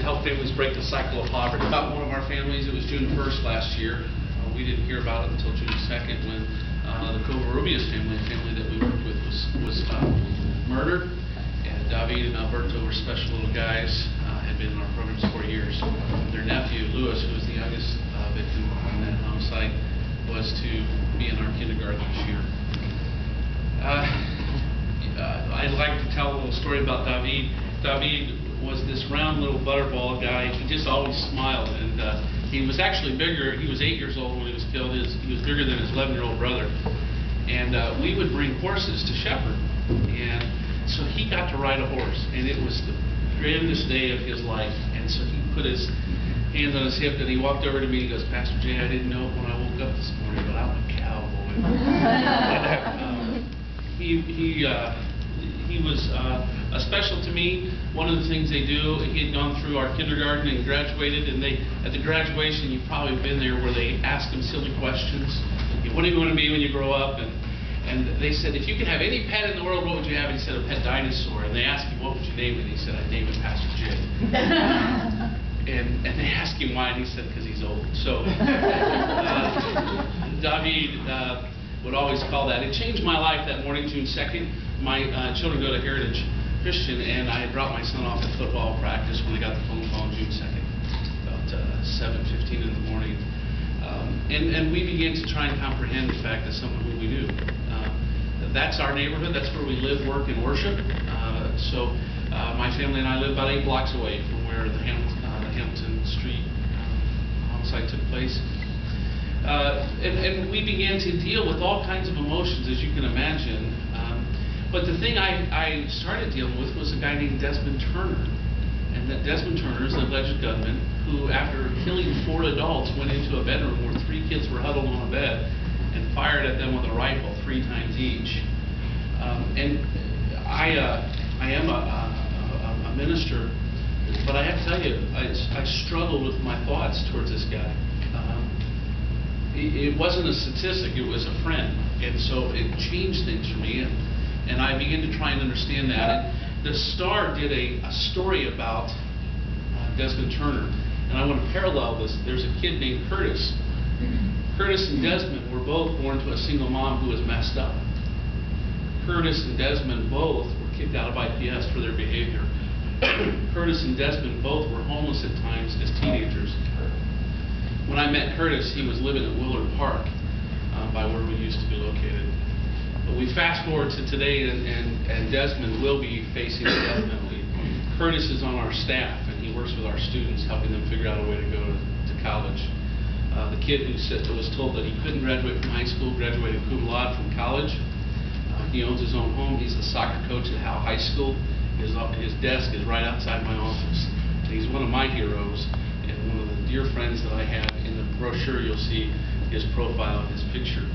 help families break the cycle of poverty. About one of our families, it was June 1st last year. We didn't hear about it until June 2nd when the Covarrubias family, a family that we worked with, was murdered. And David and Alberto were special little guys, had been in our programs 4 years. Their nephew, Louis, who was the youngest victim in that homicide, was to be in our kindergarten this year. I'd like to tell a little story about David. David was this round little butterball guy. He just always smiled, and he was actually bigger. He was 8 years old when he was killed. He was bigger than his 11-year-old brother. And we would bring horses to shepherd, and so he got to ride a horse, and it was the grandest day of his life. And so he put his hands on his hip, and he walked over to me. He goes, "Pastor Jay, I didn't know it when I woke up this morning, but I'm a cowboy." He was special to me. One of the things they do, he had gone through our kindergarten and graduated, and at the graduation, you've probably been there, where they ask him silly questions. What do you want to be when you grow up? And they said, if you could have any pet in the world, what would you have? And he said, a pet dinosaur. And they asked him, what would you name it? And he said, I'd name it Pastor Jay. And they asked him why, and he said, because he's old. So David would always call that. It changed my life that morning, June 2nd. My children go to Heritage Christian, and I had dropped my son off at football practice when I got the phone call on June 2nd, about 7:15 in the morning. And we began to try and comprehend the fact that someone who we knew. That's our neighborhood. That's where we live, work, and worship. So my family and I live about 8 blocks away from where the Hampton Street homicide took place. And we began to deal with all kinds of emotions, as you can imagine. But the thing I started dealing with was a guy named Desmond Turner. And that Desmond Turner is an alleged gunman who, after killing 4 adults, went into a bedroom where 3 kids were huddled on a bed and fired at them with a rifle 3 times each. And I am a minister, but I have to tell you, I struggled with my thoughts towards this guy. It wasn't a statistic, it was a friend. And so it changed things for me, and I began to try and understand that. And the Star did a story about Desmond Turner, and I want to parallel this. There's a kid named Curtis. Curtis and Desmond were both born to a single mom who was messed up. Curtis and Desmond both were kicked out of IPS for their behavior. Curtis and Desmond both were homeless at times as teenagers. When I met Curtis, he was living at Willard Park by where we used to be located. But we fast forward to today, and Desmond will be facing the death penalty. Curtis is on our staff, and he works with our students, helping them figure out a way to go to college. The kid who was told that he couldn't graduate from high school graduated cum laude from college. He owns his own home. He's a soccer coach at Howe High School. His desk is right outside my office. And he's one of my heroes, and one of the dear friends that I have. In the brochure, you'll see his profile and his picture.